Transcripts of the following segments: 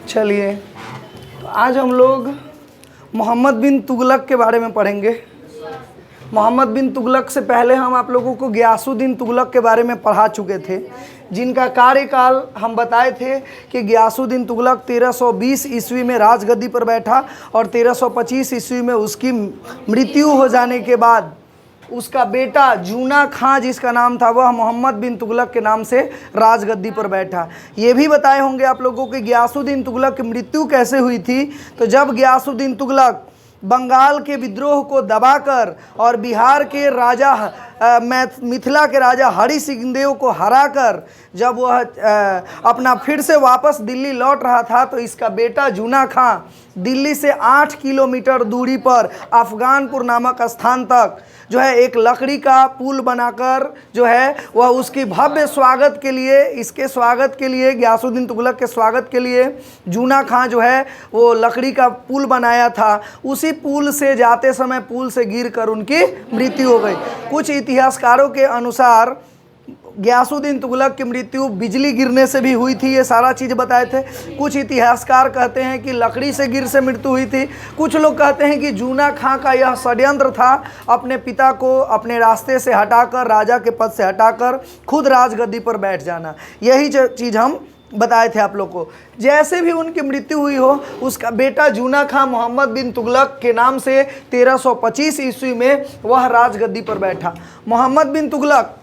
चलिए, तो आज हम लोग मोहम्मद बिन तुगलक के बारे में पढ़ेंगे। मोहम्मद बिन तुगलक से पहले हम आप लोगों को गियासुद्दीन तुगलक के बारे में पढ़ा चुके थे, जिनका कार्यकाल हम बताए थे कि गियासुद्दीन तुगलक 1320 ईस्वी में राजगद्दी पर बैठा और 1325 ईस्वी में उसकी मृत्यु हो जाने के बाद उसका बेटा जूना खां, जिसका नाम था, वह मोहम्मद बिन तुगलक के नाम से राजगद्दी पर बैठा। ये भी बताए होंगे आप लोगों को गियासुद्दीन तुगलक की मृत्यु कैसे हुई थी। तो जब गियासुद्दीन तुगलक बंगाल के विद्रोह को दबाकर और बिहार के राजा मिथिला के राजा हरि सिंह देव को हराकर जब वह अपना फिर से वापस दिल्ली लौट रहा था, तो इसका बेटा जूना खां दिल्ली से 8 किलोमीटर दूरी पर अफगानपुर नामक स्थान तक जो है एक लकड़ी का पुल बनाकर जो है वह उसकी भव्य स्वागत के लिए, इसके स्वागत के लिए, गियासुद्दीन तुगलक के स्वागत के लिए जूना खां जो है वो लकड़ी का पुल बनाया था। उसी पुल से जाते समय पुल से गिरकर उनकी मृत्यु हो गई। कुछ इतिहासकारों के अनुसार गियासुद्दीन तुगलक की मृत्यु बिजली गिरने से भी हुई थी, ये सारा चीज़ बताए थे। कुछ इतिहासकार कहते हैं कि लकड़ी से गिर से मृत्यु हुई थी। कुछ लोग कहते हैं कि जूना खां का यह षड्यंत्र था अपने पिता को अपने रास्ते से हटाकर, राजा के पद से हटाकर खुद राजगद्दी पर बैठ जाना। यही चीज़ हम बताए थे आप लोग को। जैसे भी उनकी मृत्यु हुई हो, उसका बेटा जूना खां मोहम्मद बिन तुगलक के नाम से 1325 ईस्वी में वह राजगद्दी पर बैठा। मोहम्मद बिन तुगलक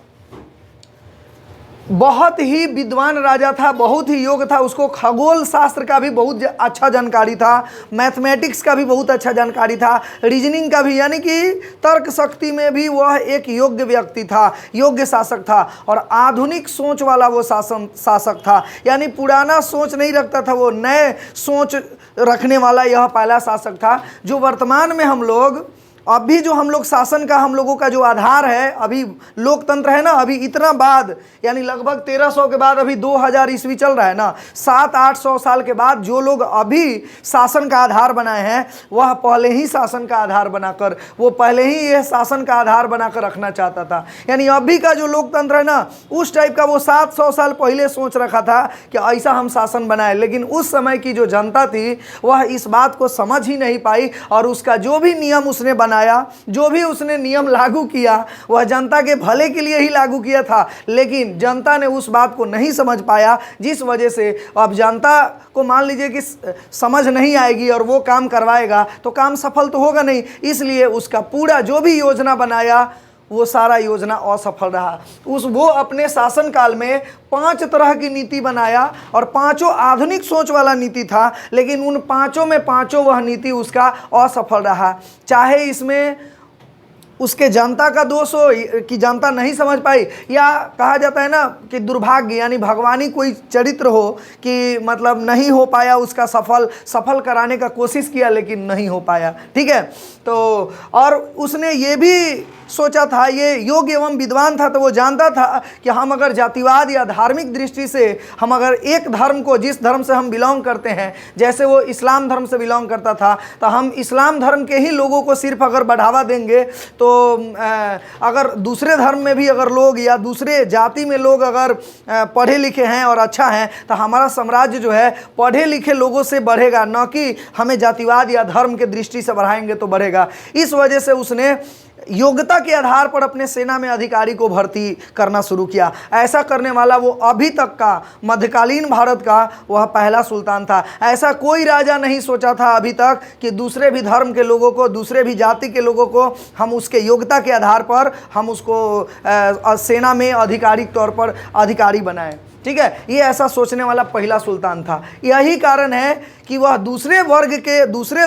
बहुत ही विद्वान राजा था, बहुत ही योग्य था। उसको खगोल शास्त्र का भी बहुत अच्छा जानकारी था, मैथमेटिक्स का भी बहुत अच्छा जानकारी था, रीजनिंग का भी, यानी कि तर्क शक्ति में भी वह एक योग्य व्यक्ति था, योग्य शासक था। और आधुनिक सोच वाला वो शासक था, यानी पुराना सोच नहीं रखता था, वो नए सोच रखने वाला यह पहला शासक था। जो वर्तमान में हम लोग अभी जो हम लोग शासन का हम लोगों का जो आधार है, अभी लोकतंत्र है ना, अभी इतना बाद यानी लगभग 1300 के बाद अभी 2000 ईस्वी चल रहा है ना, 700-800 साल के बाद जो लोग अभी शासन का आधार बनाए हैं, वह पहले ही शासन का आधार बनाकर, वो पहले ही यह शासन का आधार बनाकर रखना चाहता था। यानी अभी का जो लोकतंत्र है ना, उस टाइप का वो 700 साल पहले सोच रखा था कि ऐसा हम शासन बनाए। लेकिन उस समय की जो जनता थी वह इस बात को समझ ही नहीं पाई, और उसका जो भी नियम उसने बनाया, जो भी उसने नियम लागू किया, वह जनता के भले के लिए ही लागू किया था। लेकिन जनता ने उस बात को नहीं समझ पाया, जिस वजह से अब जनता को मान लीजिए कि समझ नहीं आएगी और वो काम करवाएगा तो काम सफल तो होगा नहीं। इसलिए उसका पूरा जो भी योजना बनाया वो सारा योजना असफल रहा। वो अपने शासनकाल में 5 तरह की नीति बनाया और पांचों आधुनिक सोच वाला नीति था, लेकिन उन पांचों में पांचों वह नीति उसका असफल रहा। चाहे इसमें उसके जनता का दोष हो कि जनता नहीं समझ पाई, या कहा जाता है ना कि दुर्भाग्य यानी भगवानी कोई चरित्र हो कि मतलब नहीं हो पाया उसका सफल कराने का कोशिश किया लेकिन नहीं हो पाया। ठीक है, तो और उसने ये भी सोचा था, ये योग्य एवं विद्वान था, तो वो जानता था कि हम अगर जातिवाद या धार्मिक दृष्टि से हम अगर एक धर्म को, जिस धर्म से हम बिलोंग करते हैं, जैसे वो इस्लाम धर्म से बिलोंग करता था, तो हम इस्लाम धर्म के ही लोगों को सिर्फ अगर बढ़ावा देंगे तो अगर दूसरे धर्म में भी अगर लोग या दूसरे जाति में लोग अगर पढ़े लिखे हैं और अच्छा हैं, तो हमारा साम्राज्य जो है पढ़े लिखे लोगों से बढ़ेगा, न कि हमें जातिवाद या धर्म के दृष्टि से बढ़ाएंगे तो बढ़ेगा। इस वजह से उसने योग्यता के आधार पर अपने सेना में अधिकारी को भर्ती करना शुरू किया। ऐसा करने वाला वो अभी तक का मध्यकालीन भारत का वह पहला सुल्तान था। ऐसा कोई राजा नहीं सोचा था अभी तक कि दूसरे भी धर्म के लोगों को, दूसरे भी जाति के लोगों को हम उसके योग्यता के आधार पर हम उसको सेना में आधिकारिक तौर पर अधिकारी बनाएं। ठीक है, ये ऐसा सोचने वाला पहला सुल्तान था। यही कारण है कि वह दूसरे वर्ग के, दूसरे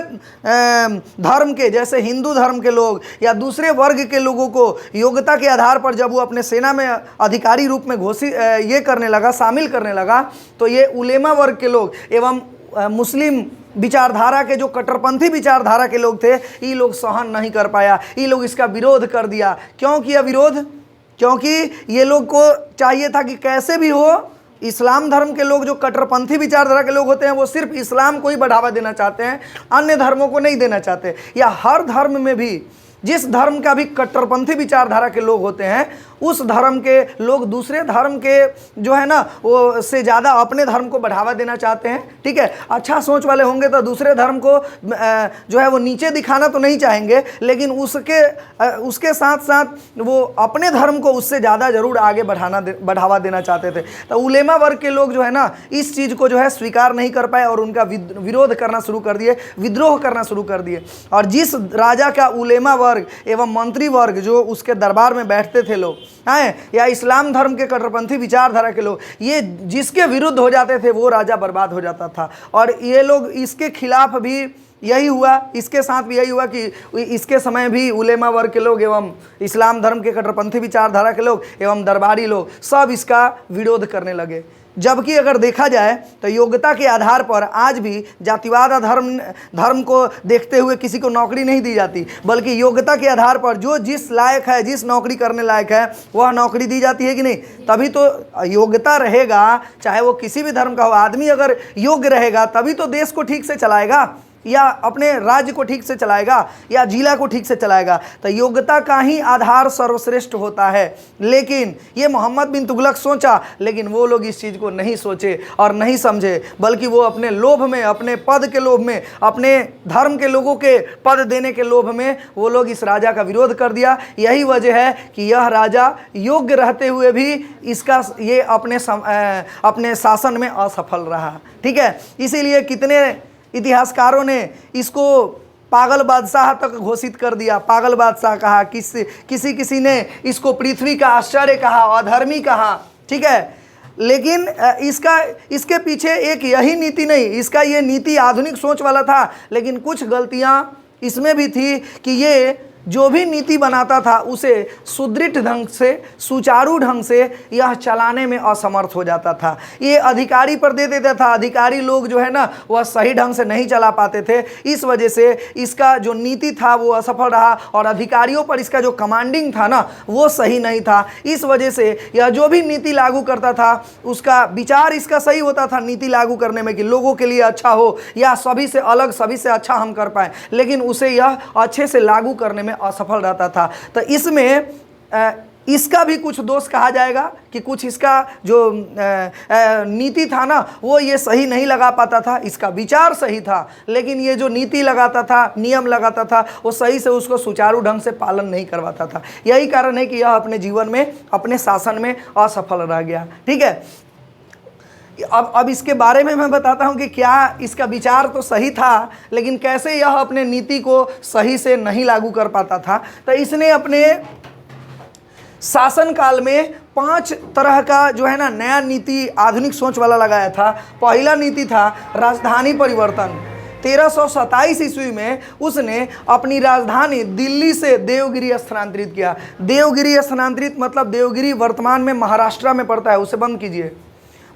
धर्म के, जैसे हिंदू धर्म के लोग या दूसरे वर्ग के लोगों को योग्यता के आधार पर जब वो अपने सेना में अधिकारी रूप में घोषित ये करने लगा, शामिल करने लगा, तो ये उलेमा वर्ग के लोग एवं मुस्लिम विचारधारा के जो कट्टरपंथी विचारधारा के लोग थे, ये लोग सहन नहीं कर पाया, ये लोग इसका विरोध कर दिया। क्यों किया विरोध? क्योंकि ये लोग को चाहिए था कि कैसे भी हो इस्लाम धर्म के लोग, जो कट्टरपंथी विचारधारा के लोग होते हैं, वो सिर्फ इस्लाम को ही बढ़ावा देना चाहते हैं, अन्य धर्मों को नहीं देना चाहते। या हर धर्म में भी जिस धर्म का भी कट्टरपंथी विचारधारा के लोग होते हैं उस धर्म के लोग दूसरे धर्म के जो है ना वो से ज़्यादा अपने धर्म को बढ़ावा देना चाहते हैं। ठीक है, अच्छा सोच वाले होंगे तो दूसरे धर्म को जो है वो नीचे दिखाना तो नहीं चाहेंगे, लेकिन उसके साथ साथ वो अपने धर्म को उससे ज़्यादा ज़रूर आगे बढ़ावा देना चाहते थे। तो उलेमा वर्ग के लोग जो है ना इस चीज़ को जो है स्वीकार नहीं कर पाए और उनका विरोध करना शुरू कर दिए, विद्रोह करना शुरू कर दिए। और जिस राजा का उलेमा वर्ग एवं मंत्री वर्ग जो उसके दरबार में बैठते थे लोग हैं, या इस्लाम धर्म के कट्टरपंथी विचारधारा के लोग, ये जिसके विरुद्ध हो जाते थे वो राजा बर्बाद हो जाता था। और ये लोग इसके खिलाफ भी यही हुआ, इसके साथ भी यही हुआ कि इसके समय भी उलेमा वर्ग के लोग एवं इस्लाम धर्म के कट्टरपंथी विचारधारा के लोग एवं दरबारी लोग सब इसका विरोध करने लगे। जबकि अगर देखा जाए तो योग्यता के आधार पर आज भी जातिवाद धर्म को देखते हुए किसी को नौकरी नहीं दी जाती, बल्कि योग्यता के आधार पर जो जिस लायक है, जिस नौकरी करने लायक है वह नौकरी दी जाती है कि नहीं। तभी तो योग्यता रहेगा, चाहे वो किसी भी धर्म का हो, आदमी अगर योग्य रहेगा तभी तो देश को ठीक से चलाएगा या अपने राज्य को ठीक से चलाएगा या जिला को ठीक से चलाएगा। तो योग्यता का ही आधार सर्वश्रेष्ठ होता है। लेकिन ये मोहम्मद बिन तुगलक सोचा, लेकिन वो लोग इस चीज़ को नहीं सोचे और नहीं समझे, बल्कि वो अपने लोभ में, अपने पद के लोभ में, अपने धर्म के लोगों के पद देने के लोभ में वो लोग इस राजा का विरोध कर दिया। यही वजह है कि यह राजा योग्य रहते हुए भी ये अपने शासन में असफल रहा। ठीक है, इसीलिए कितने इतिहासकारों ने इसको पागल बादशाह तक घोषित कर दिया। पागल बादशाह कहा, किसी ने इसको पृथ्वी का आश्चर्य कहा, अधर्मी कहा। ठीक है, लेकिन इसके पीछे एक यही नीति नहीं, इसका ये नीति आधुनिक सोच वाला था, लेकिन कुछ गलतियां इसमें भी थी कि ये जो भी नीति बनाता था उसे सुदृढ़ ढंग से, सुचारू ढंग से यह चलाने में असमर्थ हो जाता था। ये अधिकारी पर दे देता था, अधिकारी लोग जो है ना वह सही ढंग से नहीं चला पाते थे। इस वजह से इसका जो नीति था वो असफल रहा और अधिकारियों पर इसका जो कमांडिंग था ना वो सही नहीं था। इस वजह से यह जो भी नीति लागू करता था उसका विचार इसका सही होता था नीति लागू करने में कि लोगों के लिए अच्छा हो या सभी से अलग, सभी से अच्छा हम कर पाएँ, लेकिन उसे यह अच्छे से लागू करने में असफल रहता था। तो इसमें इसका भी कुछ दोष कहा जाएगा कि कुछ इसका जो नीति था ना वो ये सही नहीं लगा पाता था। इसका विचार सही था, लेकिन ये जो नीति लगाता था, नियम लगाता था, वो सही से उसको सुचारू ढंग से पालन नहीं करवाता था। यही कारण है कि यह अपने जीवन में, अपने शासन में असफल रह गया। ठीक है, अब इसके बारे में मैं बताता हूं कि क्या इसका विचार तो सही था, लेकिन कैसे यह अपने नीति को सही से नहीं लागू कर पाता था। तो इसने अपने शासन काल में 5 तरह का जो है ना नया नीति आधुनिक सोच वाला लगाया था। पहला नीति था राजधानी परिवर्तन। 1327 ईस्वी में उसने अपनी राजधानी दिल्ली से देवगिरी स्थानांतरित किया। देवगिरी स्थानांतरित मतलब देवगिरी वर्तमान में महाराष्ट्र में पड़ता है, उसे बंद कीजिए,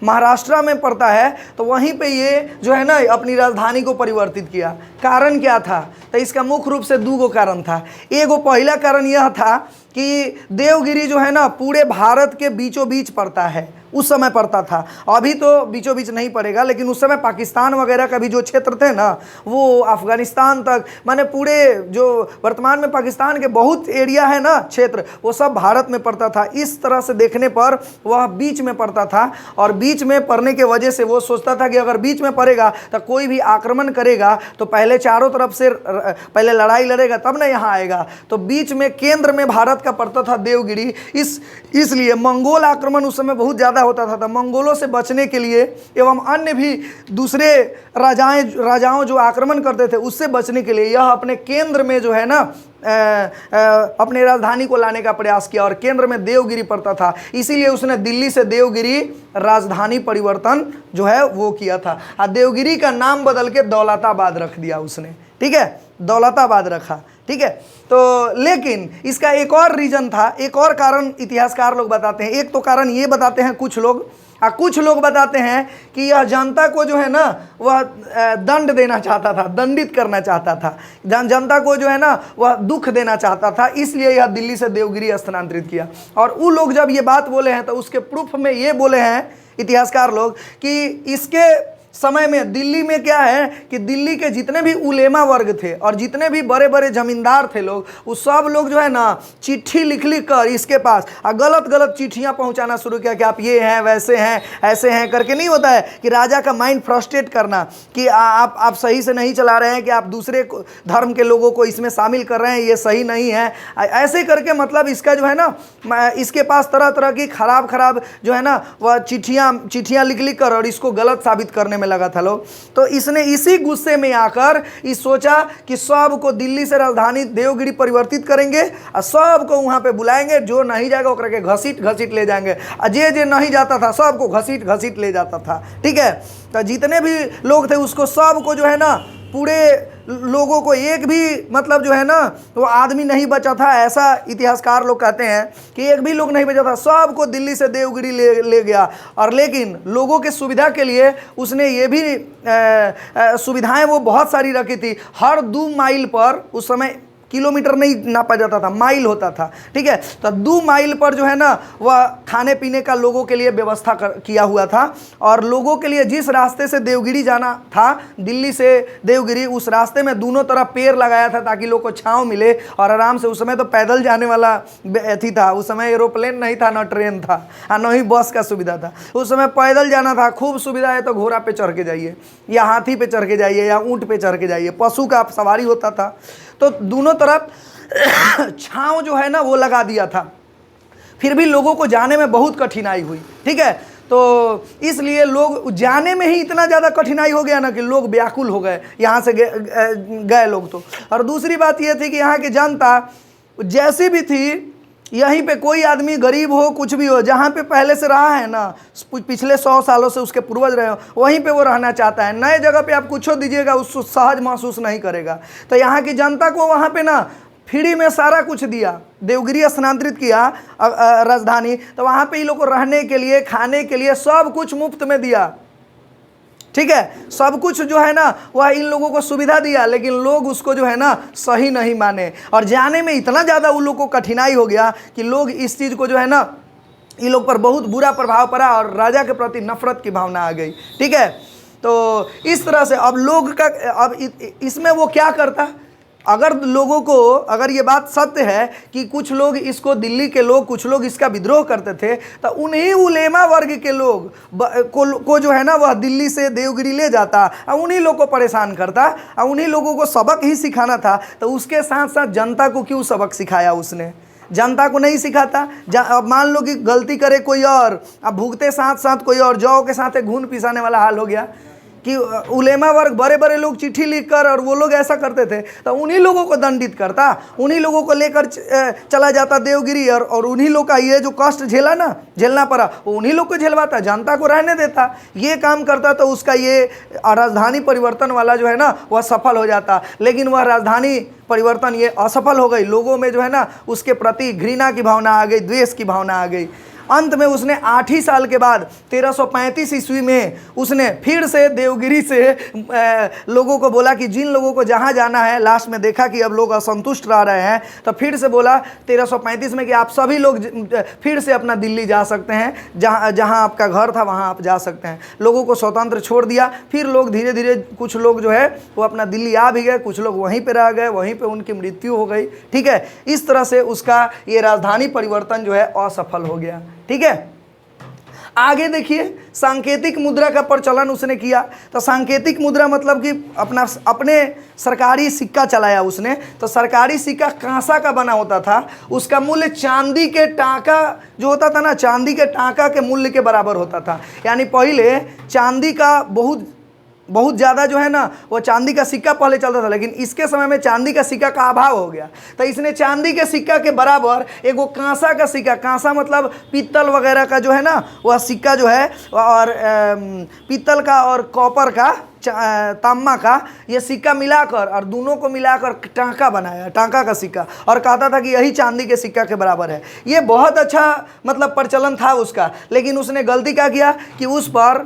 महाराष्ट्र में पड़ता है। तो वहीं पे ये जो है ना अपनी राजधानी को परिवर्तित किया। कारण क्या था? तो इसका मुख्य रूप से 2 कारण था। एगो पहला कारण यह था कि देवगिरी जो है ना पूरे भारत के बीचों बीच पड़ता है, उस समय पड़ता था। अभी तो बीचों बीच नहीं पड़ेगा, लेकिन उस समय पाकिस्तान वगैरह का भी जो क्षेत्र थे ना वो अफगानिस्तान तक, माने पूरे जो वर्तमान में पाकिस्तान के बहुत एरिया है ना क्षेत्र, वो सब भारत में पड़ता था। इस तरह से देखने पर वह बीच में पड़ता था, और बीच में पड़ने के वजह से वो सोचता था कि अगर बीच में पड़ेगा तो कोई भी आक्रमण करेगा तो पहले चारों तरफ से पहले लड़ाई लड़ेगा तब ना यहाँ आएगा। तो बीच में केंद्र में भारत का पड़ता था देवगिरी। इसलिए मंगोल आक्रमण उस समय बहुत ज़्यादा होता था। तो मंगोलों से बचने के लिए एवं अन्य भी दूसरे राजाओं जो आक्रमण करते थे उससे बचने के लिए यह अपने केंद्र में जो है ना अपने राजधानी को लाने का प्रयास किया, और केंद्र में देवगिरी पड़ता था। इसीलिए उसने दिल्ली से देवगिरी राजधानी परिवर्तन जो है वो किया था। और देवगिरी का नाम बदल के दौलताबाद रख दिया उसने। ठीक है, दौलताबाद रखा। ठीक है, तो लेकिन इसका एक और रीजन था, एक और कारण इतिहासकार लोग बताते हैं। एक तो कारण ये बताते हैं कुछ लोग, और कुछ लोग बताते हैं कि यह जनता को जो है ना वह दंड देना चाहता था, दंडित करना चाहता था, जनता को जो है ना वह दुख देना चाहता था, इसलिए यह दिल्ली से देवगिरी स्थानांतरित किया। और वो लोग जब ये बात बोले हैं तो उसके प्रूफ में ये बोले हैं इतिहासकार लोग कि इसके समय में दिल्ली में क्या है कि दिल्ली के जितने भी उलेमा वर्ग थे और जितने भी बड़े बड़े जमींदार थे लोग, वो सब लोग जो है ना चिट्ठी लिख लिख कर इसके पास गलत गलत चिट्ठियां पहुंचाना शुरू किया कि आप ये हैं, वैसे हैं, ऐसे हैं करके। नहीं होता है कि राजा का माइंड फ्रस्ट्रेट करना कि आप सही से नहीं चला रहे हैं, कि आप दूसरे धर्म के लोगों को इसमें शामिल कर रहे हैं, ये सही नहीं है, ऐसे करके मतलब इसका जो है ना इसके पास तरह तरह की खराब जो है ना वह चिट्ठियां लिख लिख कर और इसको गलत साबित करने में लगा था लोग। तो इसने इसी गुस्से में आकर इस सोचा कि सबको दिल्ली से राजधानी देवगिरी परिवर्तित करेंगे और सबको वहां पे बुलाएंगे, जो नहीं जाएगा वो करके घसीट घसीट ले जाएंगे, और जे नहीं जाता था सबको घसीट घसीट ले जाता था। ठीक है, तो जितने भी लोग थे उसको सबको जो है ना पूरे लोगों को एक भी मतलब जो है ना वो आदमी नहीं बचा था, ऐसा इतिहासकार लोग कहते हैं कि एक भी लोग नहीं बचा था, सबको दिल्ली से देवगिरी ले गया। और लेकिन लोगों के सुविधा के लिए उसने ये भी सुविधाएं वो बहुत सारी रखी थी। हर 2 माइल पर, उस समय किलोमीटर नहीं नापा जाता था, माइल होता था। ठीक है, तो 2 माइल पर जो है ना वह खाने पीने का लोगों के लिए व्यवस्था किया हुआ था। और लोगों के लिए जिस रास्ते से देवगिरी जाना था, दिल्ली से देवगिरी, उस रास्ते में दोनों तरफ पेड़ लगाया था ताकि लोग को छांव मिले और आराम से। उस समय तो पैदल जाने वाला अथी था, उस समय एरोप्लेन नहीं था, ना ट्रेन था, और न ही बस का सुविधा था। उस समय पैदल जाना था। खूब सुविधा है तो घोड़ा पे चढ़ के जाइए, या हाथी पे चढ़ के जाइए, या ऊँट पे चढ़ के जाइए, पशु का सवारी होता था। तो दोनों तरफ छांव जो है ना वो लगा दिया था, फिर भी लोगों को जाने में बहुत कठिनाई हुई। ठीक है, तो इसलिए लोग जाने में ही इतना ज़्यादा कठिनाई हो गया ना कि लोग व्याकुल हो गए यहाँ से गए लोग तो। और दूसरी बात ये थी कि यहाँ की जनता जैसी भी थी, यहीं पे कोई आदमी गरीब हो कुछ भी हो, जहाँ पे पहले से रहा है ना, पिछले 100 सालों से उसके पूर्वज रहे हो, वहीं पे वो रहना चाहता है। नए जगह पे आप कुछ दीजिएगा उसको सहज महसूस नहीं करेगा। तो यहाँ की जनता को वहाँ पे ना फ्री में सारा कुछ दिया, देवगिरी स्थानांतरित किया राजधानी, तो वहाँ पे इन लोग को रहने के लिए, खाने के लिए सब कुछ मुफ्त में दिया। ठीक है, सब कुछ जो है ना वह इन लोगों को सुविधा दिया, लेकिन लोग उसको जो है ना सही नहीं माने। और जाने में इतना ज़्यादा उन लोग को कठिनाई हो गया कि लोग इस चीज़ को जो है ना, इन लोग पर बहुत बुरा प्रभाव पड़ा और राजा के प्रति नफरत की भावना आ गई। ठीक है, तो इस तरह से अब लोग का, अब इसमें वो क्या करता, अगर लोगों को, अगर ये बात सत्य है कि कुछ लोग इसको, दिल्ली के लोग कुछ लोग इसका विद्रोह करते थे, तो उन्हीं उलेमा वर्ग के लोग को जो है ना वह दिल्ली से देवगिरी ले जाता और उन्हीं लोग को परेशान करता और उन्हीं लोगों को सबक ही सिखाना था। तो उसके साथ साथ जनता को क्यों सबक सिखाया उसने? जनता को नहीं सिखाता। अब मान लो कि गलती करे कोई और, अब भुगते साथ साथ कोई और, जौ के साथ घून पिसाने वाला हाल हो गया कि उलेमा वर्ग बड़े बड़े लोग चिट्ठी लिखकर, और वो लोग ऐसा करते थे, तो उन्हीं लोगों को दंडित करता, उन्हीं लोगों को लेकर चला जाता देवगिरी, और उन्हीं लोग का ये जो कष्ट झेलना पड़ा वो उन्हीं लोग को झेलवाता, जनता को रहने देता, ये काम करता। तो उसका ये राजधानी परिवर्तन वाला जो है ना वह सफल हो जाता। लेकिन वह राजधानी परिवर्तन ये असफल हो गई। लोगों में जो है ना उसके प्रति घृणा की भावना आ गई, द्वेष की भावना आ गई। अंत में उसने 8 ही साल के बाद 1335 ईस्वी में उसने फिर से देवगिरी से लोगों को बोला कि जिन लोगों को जहाँ जाना है, लास्ट में देखा कि अब लोग असंतुष्ट रह रहे हैं, तो फिर से बोला 1335 में कि आप सभी लोग फिर से अपना दिल्ली जा सकते हैं, जहाँ आपका घर था वहाँ आप जा सकते हैं। लोगों को स्वतंत्र छोड़ दिया। फिर लोग धीरे धीरे, कुछ लोग जो है वो अपना दिल्ली आ भी गए, कुछ लोग वहीं पर रह गए, वहीं पर उनकी मृत्यु हो गई। ठीक है, इस तरह से उसका ये राजधानी परिवर्तन जो है असफल हो गया। ठीक है, आगे देखिए, सांकेतिक मुद्रा का प्रचलन उसने किया। तो सांकेतिक मुद्रा मतलब कि अपने सरकारी सिक्का चलाया उसने। तो सरकारी सिक्का कांसा का बना होता था, उसका मूल्य चांदी के टाका जो होता था ना, चांदी के टाका के मूल्य के बराबर होता था। यानी पहले चांदी का बहुत ज़्यादा जो है ना वो चांदी का सिक्का पहले चलता था, लेकिन इसके समय में चांदी का सिक्का का अभाव हो गया। तो इसने चांदी के सिक्का के बराबर एगो कांसा का सिक्का, कांसा मतलब पीतल वगैरह का जो है ना वह सिक्का जो है, और पीतल का और कॉपर का, तांबा का, ये सिक्का मिलाकर और दोनों को मिलाकर टांका बनाया, टांका का सिक्का, और कहता था कि यही चांदी के सिक्का के बराबर है। ये बहुत अच्छा मतलब प्रचलन था उसका। लेकिन उसने गलती क्या किया कि उस पर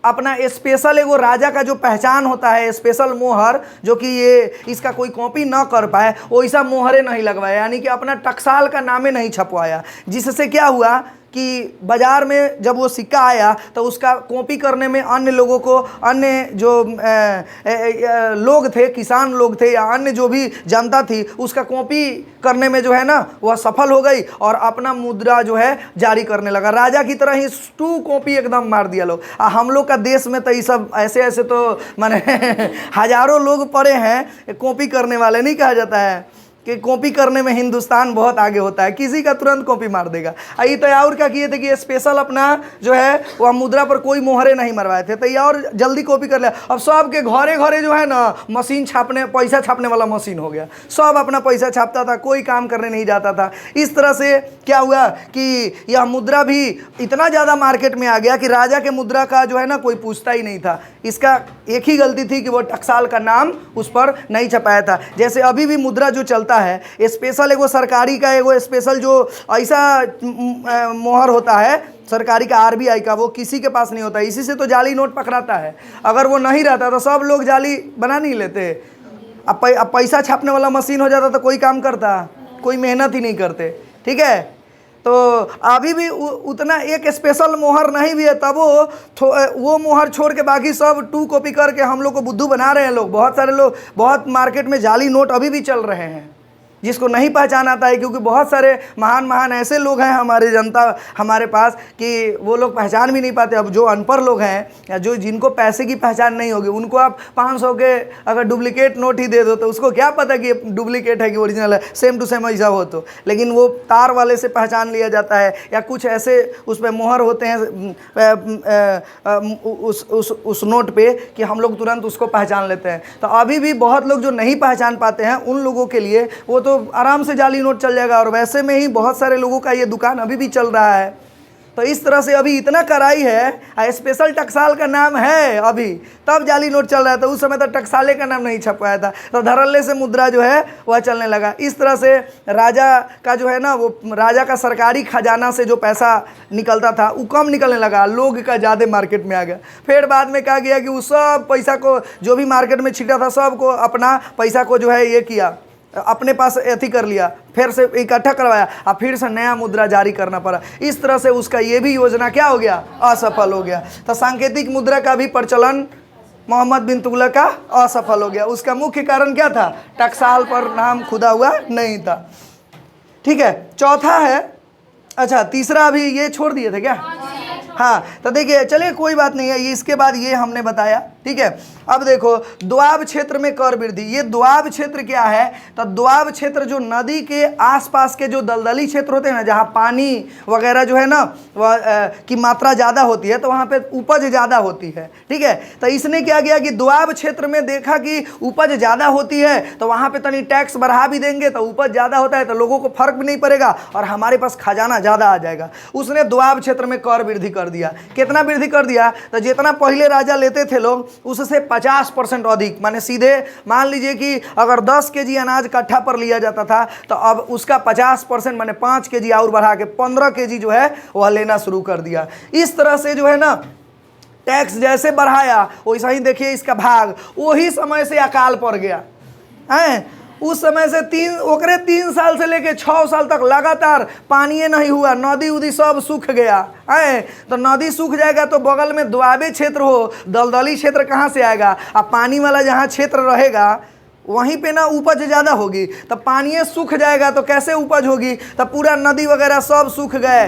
अपना स्पेशल एगो राजा का जो पहचान होता है, स्पेशल मोहर, जो कि ये इसका कोई कॉपी ना कर पाए, वैसा मोहरे नहीं लगवाया, यानी कि अपना टकसाल का नामे नहीं छपवाया। जिससे क्या हुआ कि बाज़ार में जब वो सिक्का आया तो उसका कॉपी करने में अन्य लोगों को, अन्य जो लोग थे, किसान लोग थे या अन्य जो भी जनता थी, उसका कॉपी करने में जो है ना वह सफल हो गई और अपना मुद्रा जो है जारी करने लगा। राजा की तरह ही टू कॉपी एकदम मार दिया लोग। हम लोग का देश में तो ये सब ऐसे ऐसे तो माने हजारों लोग पड़े हैं, कॉपी करने वाले नहीं कहा जाता है कि कॉपी करने में हिंदुस्तान बहुत आगे होता है, किसी का तुरंत कॉपी मार देगा। ये तो और क्या किए थे कि स्पेशल अपना जो है वह मुद्रा पर कोई मोहरे नहीं मरवाए थे, तो ये और जल्दी कॉपी कर लिया। अब सब के घरे घरे जो है ना मशीन छापने, पैसा छापने वाला मशीन हो गया, सब अपना पैसा छापता था, कोई काम करने नहीं जाता था। इस तरह से क्या हुआ कि यह मुद्रा भी इतना ज़्यादा मार्केट में आ गया कि राजा के मुद्रा का जो है ना कोई पूछता ही नहीं था। इसका एक ही गलती थी कि वो टकसाल का नाम उस पर नहीं छपाया था। जैसे अभी भी मुद्रा जो चलता है स्पेशल, एगो सरकारी का एगो स्पेशल जो ऐसा मोहर होता है सरकारी का, आरबीआई का, वो किसी के पास नहीं होता। इसी से तो जाली नोट पकड़ाता है। अगर वो नहीं रहता तो सब लोग जाली बना नहीं लेते। अब पैसा छापने वाला मशीन हो जाता तो कोई काम करता, कोई मेहनत ही नहीं करते। ठीक है, तो अभी भी उतना एक स्पेशल मोहर नहीं भी है, तब वो मोहर छोड़ के बाकी सब टू कॉपी करके हम लोग को बुद्धू बना रहे हैं लोग। बहुत सारे लोग, बहुत मार्केट में जाली नोट अभी भी चल रहे हैं, जिसको नहीं पहचान आता है, क्योंकि बहुत सारे महान महान ऐसे लोग हैं हमारे जनता हमारे पास कि वो लोग पहचान भी नहीं पाते। अब जो अनपढ़ लोग हैं या जो जिनको पैसे की पहचान नहीं होगी, उनको आप 500 के अगर डुप्लीकेट नोट ही दे दो तो उसको क्या पता कि ये डुप्लीकेट है कि ओरिजिनल है, सेम टू सेम ऐसा हो तो। लेकिन वो तार वाले से पहचान लिया जाता है या कुछ ऐसे उस पर मोहर होते हैं उस नोट पे कि हम लोग तुरंत उसको पहचान लेते हैं। तो अभी भी बहुत लोग जो नहीं पहचान पाते हैं, उन लोगों के लिए वो तो आराम से जाली नोट चल जाएगा। और वैसे में ही बहुत सारे लोगों का ये दुकान अभी भी चल रहा है। तो इस तरह से अभी इतना कड़ाई है, स्पेशल टकसाल का नाम है अभी, तब जाली नोट चल रहा था। उस समय तो टकसाले का नाम नहीं छपवाया था, तो धड़ल्ले से मुद्रा जो है वह चलने लगा। इस तरह से राजा का जो है ना, वो राजा का सरकारी खजाना से जो पैसा निकलता था वो कम निकलने लगा, लोग का ज़्यादा मार्केट में आ गया। फिर बाद में कहा गया कि उस सब पैसा को जो भी मार्केट में छिटा था, सबको अपना पैसा को जो है ये किया, अपने पास अथी कर लिया, फिर से इकट्ठा करवाया और फिर से नया मुद्रा जारी करना पड़ा। इस तरह से उसका ये भी योजना क्या हो गया, असफल हो गया। तो सांकेतिक मुद्रा का भी प्रचलन मोहम्मद बिन तुगलक का असफल हो गया। उसका मुख्य कारण क्या था, टकसाल पर नाम खुदा हुआ नहीं था। ठीक है, चौथा है, अच्छा तीसरा अभी ये छोड़ दिए थे क्या? हाँ, तो देखिए चलिए कोई बात नहीं है, ये इसके बाद ये हमने बताया। ठीक है, अब देखो दोआब क्षेत्र में कर वृद्धि। ये दोआब क्षेत्र क्या है, तो दोआब क्षेत्र जो नदी के आसपास के जो दलदली क्षेत्र होते हैं ना, जहाँ पानी वगैरह जो है ना वह की मात्रा ज़्यादा होती है, तो वहाँ पे उपज ज़्यादा होती है। ठीक है, तो इसने क्या किया कि दोआब क्षेत्र में देखा कि उपज ज़्यादा होती है तो वहाँ पे तनी टैक्स बढ़ा भी देंगे तो उपज ज़्यादा होता है, तो लोगों को फर्क भी नहीं पड़ेगा और हमारे पास खजाना ज़्यादा आ जाएगा। उसने दोआब क्षेत्र में कर वृद्धि कर दिया। कितना वृद्धि कर दिया, तो जितना पहले राजा लेते थे लोग उससे 50% अधिक, माने सीधे मान लीजिए कि अगर 10 केजी अनाज कट्ठा पर लिया जाता था तो अब उसका 50% माने 5 केजी और बढ़ा के 15 केजी जो है वह लेना शुरू कर दिया। इस तरह से जो है ना टैक्स जैसे बढ़ाया वैसा ही देखिए इसका भाग वही समय से अकाल पड़ गया है। उस समय से 3 साल से लेके 6 साल तक लगातार पानी नहीं हुआ, नदी उदी सब सूख गया है। तो नदी सूख जाएगा तो बगल में दोआबे क्षेत्र हो, दलदली क्षेत्र कहाँ से आएगा? अब पानी वाला जहाँ क्षेत्र रहेगा वहीं पे ना उपज ज़्यादा होगी, तब पानी सूख जाएगा तो कैसे उपज होगी? तब पूरा नदी वगैरह सब सूख गए।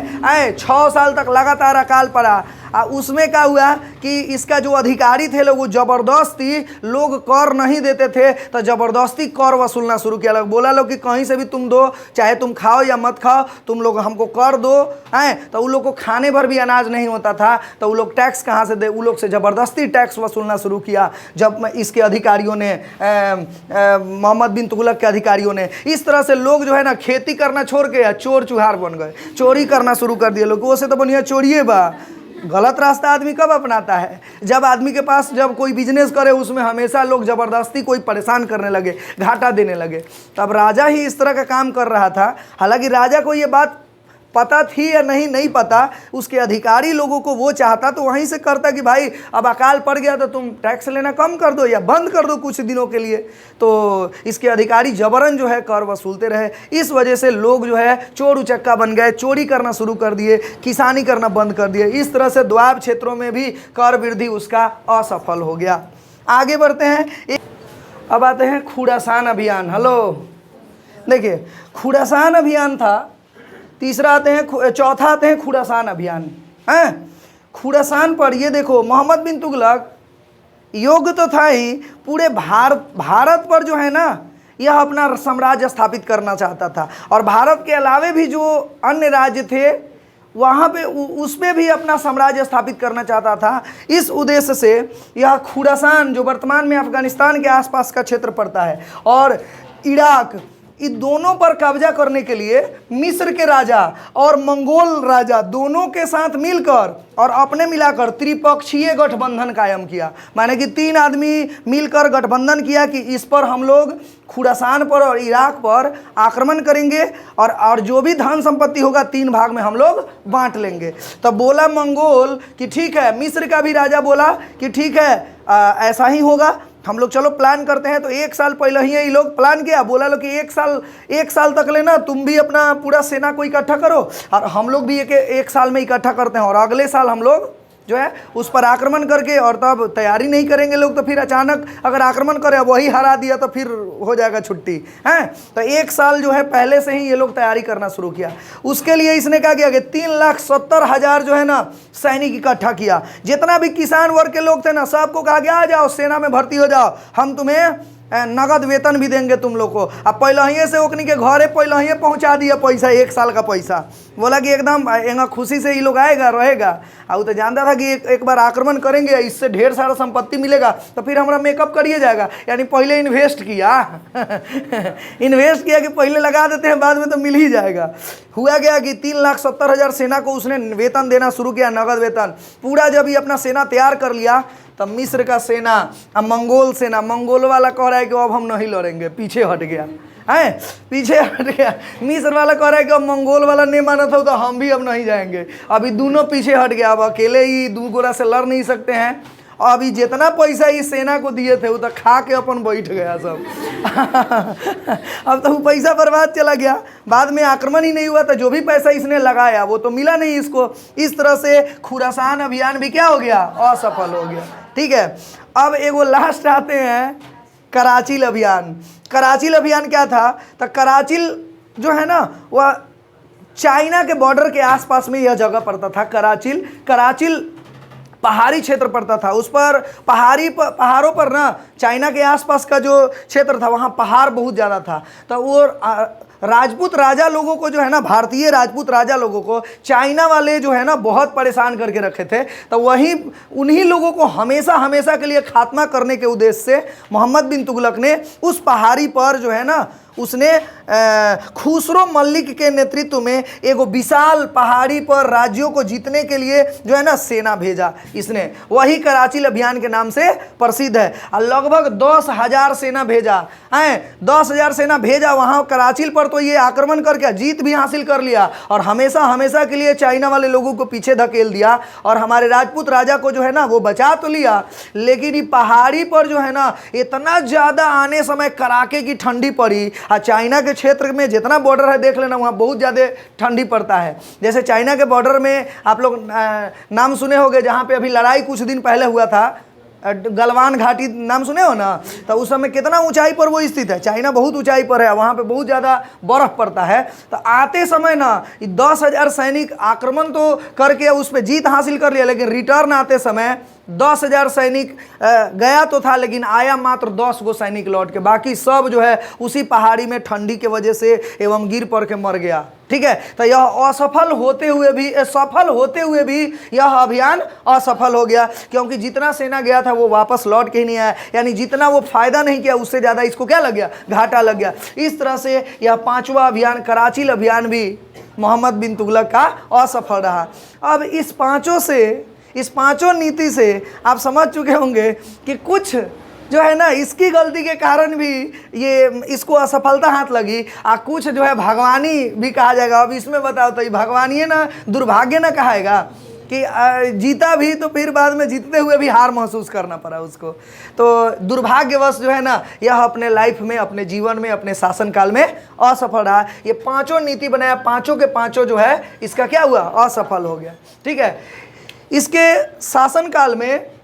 6 साल तक लगातार अकाल पड़ा। उसमें क्या हुआ कि इसका जो अधिकारी थे लोग वो ज़बरदस्ती, लोग कर नहीं देते थे तो ज़बरदस्ती कर वसूलना शुरू किया। लोग बोला लोग कि कहीं से भी तुम दो, चाहे तुम खाओ या मत खाओ, तुम लोग हमको कर दो। तो उन लोग को खाने भर भी अनाज नहीं होता था, तो वो लोग टैक्स कहाँ से दे? उन लोग से ज़बरदस्ती टैक्स वसूलना शुरू किया। जब इसके अधिकारियों ने, मोहम्मद बिन तुगलक के अधिकारियों ने, इस तरह से लोग जो है ना खेती करना छोड़ के चोर चुहार बन गए, चोरी करना शुरू कर दिए। लोग वो से तो बढ़िया चोरिए बा। गलत रास्ता आदमी कब अपनाता है? जब आदमी के पास जब कोई बिजनेस करे उसमें हमेशा लोग ज़बरदस्ती कोई परेशान करने लगे, घाटा देने लगे। तब राजा ही इस तरह का काम कर रहा था। हालांकि राजा को ये बात पता थी या नहीं नहीं पता, उसके अधिकारी लोगों को वो चाहता तो वहीं से करता कि भाई अब अकाल पड़ गया तो तुम टैक्स लेना कम कर दो या बंद कर दो कुछ दिनों के लिए। तो इसके अधिकारी जबरन जो है कर वसूलते रहे। इस वजह से लोग जो है चोर उचक्का बन गए, चोरी करना शुरू कर दिए, किसानी करना बंद कर दिए। इस तरह से द्वाब क्षेत्रों में भी कर वृद्धि उसका असफल हो गया। आगे बढ़ते हैं, अब आते हैं खुरासान अभियान। हेलो, देखिए खुरासान अभियान था, तीसरा आते हैं, चौथा आते हैं खुरासान अभियान। हैं खुरासान पर ये देखो, मोहम्मद बिन तुगलक योग्य तो था ही, पूरे भारत पर जो है ना यह अपना साम्राज्य स्थापित करना चाहता था, और भारत के अलावे भी जो अन्य राज्य थे वहाँ पे उस पर भी अपना साम्राज्य स्थापित करना चाहता था। इस उद्देश्य से यह खुरासान जो वर्तमान में अफगानिस्तान के आसपास का क्षेत्र पड़ता है और इराक, इन दोनों पर कब्जा करने के लिए मिस्र के राजा और मंगोल राजा दोनों के साथ मिलकर और अपने मिलाकर त्रिपक्षीय गठबंधन कायम किया। माने कि 3 आदमी मिलकर गठबंधन किया कि इस पर हम लोग खुरासान पर और इराक पर आक्रमण करेंगे और जो भी धन संपत्ति होगा 3 भाग में हम लोग बांट लेंगे। तब बोला मंगोल कि ठीक है, मिस्र का भी राजा बोला कि ठीक है ऐसा ही होगा, हम लोग चलो प्लान करते हैं। तो 1 साल पहले ही ये लोग प्लान किया, बोला लो कि 1 साल तक लेना तुम भी अपना पूरा सेना को इकट्ठा करो और हम लोग भी एक साल में इकट्ठा करते हैं, और अगले साल हम लोग जो है उस पर आक्रमण करके, और तब तैयारी नहीं करेंगे लोग तो फिर अचानक अगर आक्रमण करे वही हरा दिया तो फिर हो जाएगा छुट्टी हैं। तो 1 साल जो है पहले से ही ये लोग तैयारी करना शुरू किया। उसके लिए इसने क्या किया कि 3,70,000 जो है ना सैनिक इकट्ठा किया। जितना भी किसान वर्ग के लोग थे ना सबको कहा गया आ जाओ सेना में भर्ती हो जाओ, हम तुम्हें नगद वेतन भी देंगे तुम लोग को। अब पहले से ओकनी के घरे पहले पहुंचा दिया पैसा, 1 साल का पैसा। बोला कि एकदम यहाँ खुशी से ये लोग आएगा रहेगा। और तो जानता था कि एक बार आक्रमण करेंगे इससे ढेर सारा संपत्ति मिलेगा तो फिर हमारा मेकअप करिए जाएगा। यानी पहले इन्वेस्ट किया इन्वेस्ट किया कि पहले लगा देते हैं बाद में तो मिल ही जाएगा। हुआ क्या कि 3,70,000 सेना को उसने वेतन देना शुरू किया, नगद वेतन। पूरा जब ये अपना सेना तैयार कर लिया तब मिस्र का सेना, अब मंगोल वाला कह रहा है कि अब हम नहीं लड़ेंगे, पीछे हट गया है, पीछे हट गया। मिस्र वाला कह रहा है कि अब मंगोल वाला नहीं माना था तो हम भी अब नहीं जाएंगे। अभी दोनों पीछे हट गया, अब अकेले ही 2 गोरा से लड़ नहीं सकते हैं। अभी जितना पैसा इस सेना को दिए थे वो तो खा के अपन बैठ गया सब अब तो वो पैसा बर्बाद चला गया, बाद में आक्रमण ही नहीं हुआ तो जो भी पैसा इसने लगाया वो तो मिला नहीं इसको। इस तरह से खुरासान अभियान भी क्या हो गया, असफल हो गया। ठीक है, अब एगो लास्ट आते हैं कराचिल अभियान। कराचिल अभियान क्या था, तो कराचिल जो है ना वह चाइना के बॉर्डर के आसपास में यह जगह पड़ता था। कराचिल पहाड़ी क्षेत्र पड़ता था, उस पर पहाड़ों पर ना चाइना के आसपास का जो क्षेत्र था वहाँ पहाड़ बहुत ज़्यादा था। तो वो राजपूत राजा लोगों को जो है ना, भारतीय राजपूत राजा लोगों को चाइना वाले जो है ना बहुत परेशान करके रखे थे। तो उन्हीं लोगों को हमेशा के लिए खात्मा करने के उद्देश्य से मोहम्मद बिन तुगलक ने उस पहाड़ी पर जो है ना उसने खुसरो मलिक के नेतृत्व में एगो विशाल पहाड़ी पर राज्यों को जीतने के लिए जो है ना सेना भेजा। इसने वही कराचिल अभियान के नाम से प्रसिद्ध है। और लगभग 10,000 सेना भेजा है, 10,000 सेना भेजा वहाँ कराचिल पर। तो ये आक्रमण करके जीत भी हासिल कर लिया और हमेशा के लिए चाइना वाले लोगों को पीछे धकेल दिया और हमारे राजपूत राजा को जो है ना वो बचा तो लिया। लेकिन ये पहाड़ी पर जो है ना इतना ज़्यादा आने समय कड़ाके की ठंडी पड़ी। और चाइना के क्षेत्र में जितना बॉर्डर है देख लेना, वहाँ बहुत ज़्यादा ठंडी पड़ता है। जैसे चाइना के बॉर्डर में आप लोग नाम सुने होंगे, जहाँ पे अभी लड़ाई कुछ दिन पहले हुआ था, गलवान घाटी नाम सुने हो ना। तो उस समय कितना ऊंचाई पर वो स्थित है, चाइना बहुत ऊंचाई पर है, वहाँ पे बहुत ज़्यादा बर्फ़ पड़ता है। तो आते समय ना 10,000 सैनिक आक्रमण तो करके उस पर जीत हासिल कर लिया, लेकिन रिटर्न आते समय 10,000 सैनिक गया तो था, लेकिन आया मात्र 10 गो सैनिक लौट के, बाकी सब जो है उसी पहाड़ी में ठंडी के वजह से एवं गिर पड़ के मर गया। ठीक है, तो यह सफल होते हुए भी यह अभियान असफल हो गया, क्योंकि जितना सेना गया था वो वापस लौट के ही नहीं आया। यानी जितना वो फायदा नहीं किया उससे ज़्यादा इसको क्या लग गया, घाटा लग गया। इस तरह से यह 5वां अभियान कराचिल अभियान भी मोहम्मद बिन तुगलक का असफल रहा। अब इस पाँचों नीति से आप समझ चुके होंगे कि कुछ जो है ना, इसकी गलती के कारण भी ये इसको असफलता हाथ लगी। कुछ जो है भगवानी भी कहा जाएगा। अब इसमें बताओ तो ये भगवानी है ना, दुर्भाग्य ना कहाएगा कि जीता भी तो फिर बाद में जीतते हुए भी हार महसूस करना पड़ा उसको। तो दुर्भाग्यवश जो है ना, यह अपने लाइफ में, अपने जीवन में, अपने शासनकाल में असफल रहा। ये पांचों नीति बनाया, पांचों के पांचों जो है इसका क्या हुआ, असफल हो गया। ठीक है, इसके शासनकाल में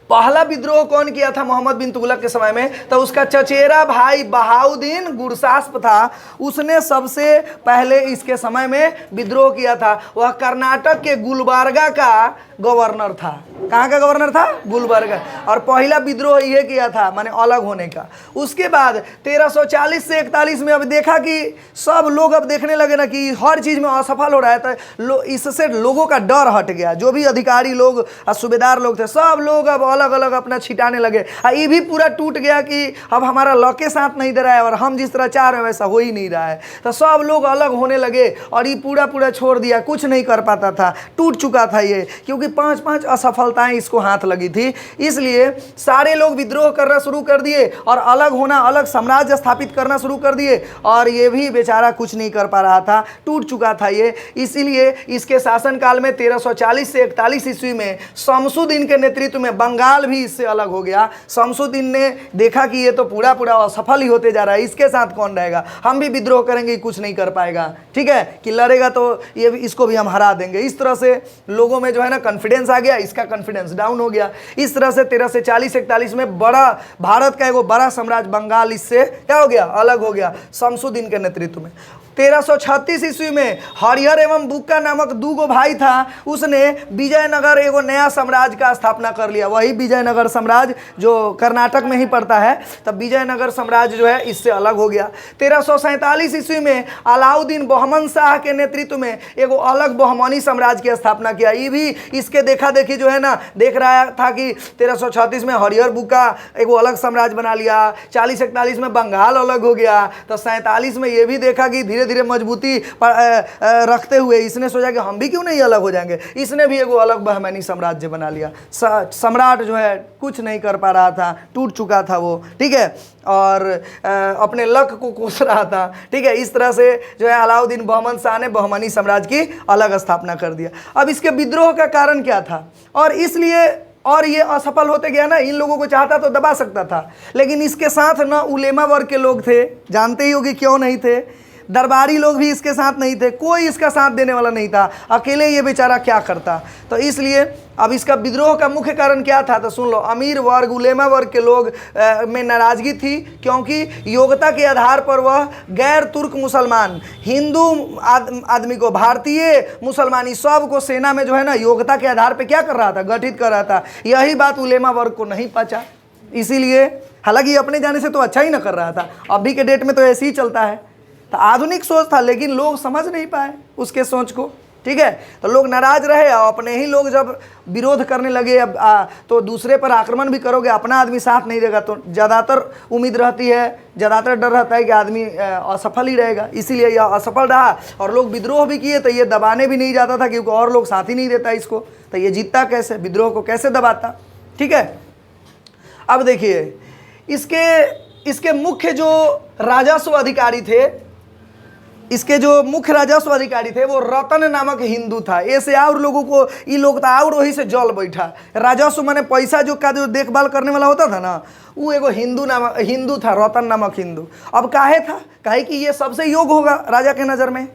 पहला विद्रोह कौन किया था मोहम्मद बिन तुगलक के समय में? तो उसका चचेरा भाई बहाउद्दीन गुरसास्प था, उसने सबसे पहले इसके समय में विद्रोह किया था। वह कर्नाटक के गुलबर्गा का गवर्नर था। कहाँ का गवर्नर था? गुलबर्गा। और पहला विद्रोह ये किया था, माने अलग होने का। उसके बाद 1340 से 41 में अब देखा कि सब लोग अब देखने लगे ना कि हर चीज़ में असफल हो रहा है, तो इससे लोगों का डर हट गया। जो भी अधिकारी लोग और सूबेदार लोग थे, सब लोग अब अलग अलग अपना छिटाने लगे। ये भी पूरा टूट गया कि अब हमारा लॉ के साथ नहीं दे रहा है और हम जिस तरह चाह रहे हैं वैसा हो ही नहीं रहा है। तो सब लोग अलग होने लगे और ये पूरा छोड़ दिया, कुछ नहीं कर पाता था, टूट चुका था ये, क्योंकि 5 असफलताएं इसको हाथ लगी थी। इसलिए सारे लोग विद्रोह करना शुरू कर दिए और अलग होना, अलग साम्राज्य स्थापित करना शुरू कर दिए। और ये भी बेचारा कुछ नहीं कर पा रहा था, टूट चुका था ये। इसीलिए इसके शासनकाल में 1340 से 41 ईस्वी में शमसुद्दीन के नेतृत्व में बंगाल भी इससे अलग हो गया। शमसुद्दीन ने देखा कि ये तो पूरा असफल ही होते जा रहा है, इसके साथ कौन रहेगा, हम भी विद्रोह करेंगे, कुछ नहीं कर पाएगा। ठीक है, कि लड़ेगा तो ये भी, इसको भी हम हरा देंगे। इस तरह से लोगों में जो है ना कॉन्फिडेंस आ गया, इसका कॉन्फिडेंस डाउन हो गया। इस तरह से 1340-41 में बड़ा भारत का एगो बड़ा साम्राज्य बंगाल इससे क्या हो गया, अलग हो गया शमसुद्दीन के नेतृत्व में। 1336 ईस्वी में हरिहर एवं बुक्का नामक दूगो भाई था, उसने विजयनगर एगो नया साम्राज्य का स्थापना कर लिया। वही विजयनगर साम्राज्य जो कर्नाटक में ही पड़ता है, तब विजयनगर साम्राज्य जो है इससे अलग हो गया। 1347 ईस्वी में अलाउद्दीन बहमन शाह के नेतृत्व में एगो अलग बहमनी साम्राज्य की स्थापना किया। ये भी इसके देखा देखी जो है ना, देख रहा था कि 1336 में हरिहर बुक्का एगो अलग साम्राज्य बना लिया, 40-41 में बंगाल अलग हो गया, तो 47 में ये भी देखा कि धीरे धीरे मजबूती रखते हुए इसने सोचा कि हम भी क्यों नहीं अलग हो जाएंगे। इसने भी एगो अलग बहमनी साम्राज्य बना लिया। सम्राट जो है कुछ नहीं कर पा रहा था, टूट चुका था वो। ठीक है, और अपने लक को कोस रहा था। ठीक है, इस तरह से जो है अलाउद्दीन बहमन शाह ने बहमनी साम्राज्य की अलग स्थापना कर दिया। अब इसके विद्रोह का कारण क्या था, और इसलिए और ये असफल होते गया ना, इन लोगों को चाहता तो दबा सकता था, लेकिन इसके साथ ना उलेमा वर्ग के लोग थे, जानते ही होगी क्यों नहीं थे, दरबारी लोग भी इसके साथ नहीं थे, कोई इसका साथ देने वाला नहीं था, अकेले ये बेचारा क्या करता। तो इसलिए अब इसका विद्रोह का मुख्य कारण क्या था, तो सुन लो। अमीर वर्ग, उलेमा वर्ग के लोग में नाराजगी थी, क्योंकि योग्यता के आधार पर वह गैर तुर्क मुसलमान, हिंदू आदमी को, भारतीय मुसलमानी सब को सेना में जो है ना योग्यता के आधार पर क्या कर रहा था, गठित कर रहा था। यही बात उलेमा वर्ग को नहीं पचा, इसीलिए हालांकि अपने जाने से तो अच्छा ही ना कर रहा था, अभी के डेट में तो ऐसे ही चलता है। तो आधुनिक सोच था, लेकिन लोग समझ नहीं पाए उसके सोच को। ठीक है, तो लोग नाराज रहे, और अपने ही लोग जब विरोध करने लगे अब तो दूसरे पर आक्रमण भी करोगे, अपना आदमी साथ नहीं देगा, तो ज़्यादातर उम्मीद रहती है, ज़्यादातर डर रहता है कि आदमी असफल ही रहेगा। इसीलिए यह असफल रहा और लोग विद्रोह भी किए, तो ये दबाने भी नहीं जाता था, क्योंकि और लोग साथ ही नहीं देता इसको, तो ये जीतता कैसे, विद्रोह को कैसे दबाता। ठीक है, अब देखिए इसके मुख्य जो राजस्व अधिकारी थे, इसके जो मुख्य राजस्व अधिकारी थे वो रतन नामक हिंदू था। ऐसे और लोगों को ये लोग था और वही से जल बैठा। राजस्व माने पैसा जो का जो देखभाल करने वाला होता था ना, वो एगो हिंदू था, रतन नामक हिंदू। अब काहे था, काहे कि ये सबसे योग्य होगा राजा के नज़र में,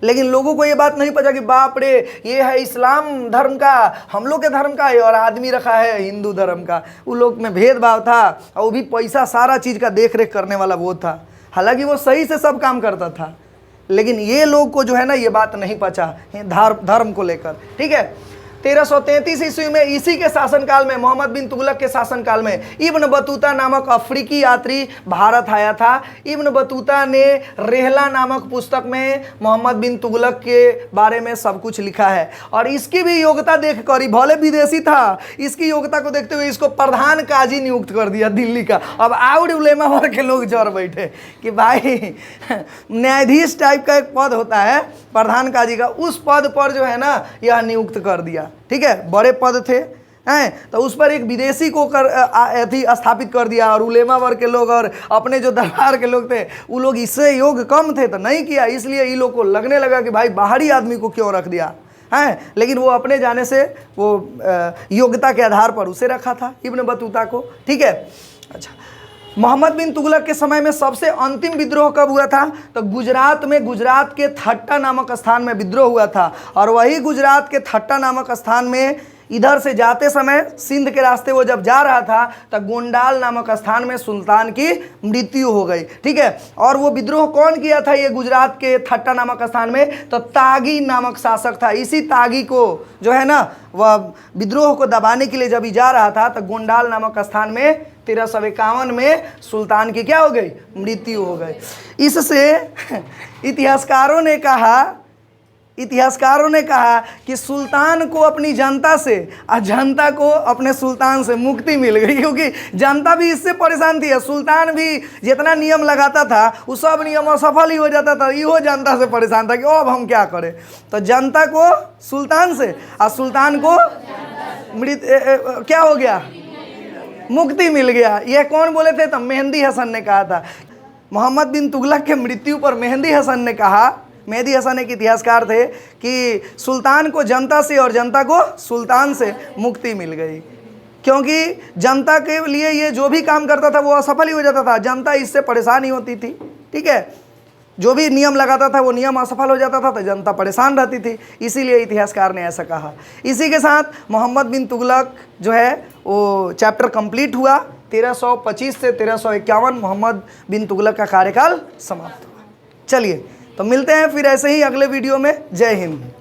लेकिन लोगों को ये बात नहीं पता कि बाप रे, ये है इस्लाम धर्म का, हम लोग के धर्म का है, और आदमी रखा है हिंदू धर्म का। वो लोग में भेदभाव था, और वो भी पैसा सारा चीज़ का देख रेख करने वाला वो था। हालांकि वो सही से सब काम करता था, लेकिन ये लोग को जो है ना ये बात नहीं पचा धर्म को लेकर। ठीक है, 1333 ईस्वी में इसी के शासनकाल में, मोहम्मद बिन तुगलक के शासनकाल में, इब्न बतूता नामक अफ्रीकी यात्री भारत आया था। इब्न बतूता ने रेहला नामक पुस्तक में मोहम्मद बिन तुगलक के बारे में सब कुछ लिखा है, और इसकी भी योग्यता देख कर, भले विदेशी था, इसकी योग्यता को देखते हुए इसको प्रधान काजी नियुक्त कर दिया दिल्ली का। अब आउट उलेमा वर्ग के लोग जड़ बैठे कि भाई न्यायाधीश टाइप का एक पद होता है प्रधान काजी का, उस पद पर जो है ना यह नियुक्त कर दिया। ठीक है, बड़े पद थे, हैं, तो उस पर एक विदेशी को स्थापित कर दिया, और उलेमा वर्ग के लोग और अपने जो दरबार के लोग थे वो लोग इससे योग कम थे तो नहीं किया, इसलिए इन लोग को लगने लगा कि भाई बाहरी आदमी को क्यों रख दिया है, लेकिन वो अपने जाने से वो योग्यता के आधार पर उसे रखा था इब्न बतूता को। ठीक है। अच्छा, मोहम्मद बिन तुगलक के समय में सबसे अंतिम विद्रोह कब हुआ था? तो गुजरात में, गुजरात के थट्टा नामक स्थान में विद्रोह हुआ था, और वही गुजरात के थट्टा नामक स्थान में इधर से जाते समय सिंध के रास्ते वो जब जा रहा था तो गोंडाल नामक स्थान में सुल्तान की मृत्यु हो गई। ठीक है। और वो विद्रोह कौन किया था ये गुजरात के थट्टा नामक स्थान में? तो तागी नामक शासक था। इसी तागी को जो है ना वह विद्रोह को दबाने के लिए जब जा रहा था तो गोंडाल नामक स्थान में 1351 में सुल्तान की क्या हो गई? मृत्यु हो गई। इससे इतिहासकारों ने कहा कि सुल्तान को अपनी जनता से और जनता को अपने सुल्तान से मुक्ति मिल गई, क्योंकि जनता भी इससे परेशान थी। सुल्तान भी जितना नियम लगाता था वो सब नियम असफल ही हो जाता था, यो जनता से परेशान था कि अब हम क्या करें। तो जनता को सुल्तान से और सुल्तान को क्या हो गया? मुक्ति मिल गया। यह कौन बोले थे? तो मेहंदी हसन ने कहा था। मोहम्मद बिन तुगलक के मृत्यु पर मेहंदी हसन ने कहा, मेहदी हसन एक इतिहासकार थे, कि सुल्तान को जनता से और जनता को सुल्तान से मुक्ति मिल गई, क्योंकि जनता के लिए ये जो भी काम करता था वो असफल ही हो जाता था, जनता इससे परेशान ही होती थी। ठीक है। जो भी नियम लगाता था वो नियम असफल हो जाता था तो जनता परेशान रहती थी, इसीलिए इतिहासकार ने ऐसा कहा। इसी के साथ मोहम्मद बिन तुगलक जो है वो चैप्टर कंप्लीट हुआ। 1325 से 1351 मोहम्मद बिन तुगलक का कार्यकाल समाप्त हुआ। चलिए तो मिलते हैं फिर ऐसे ही अगले वीडियो में। जय हिंद।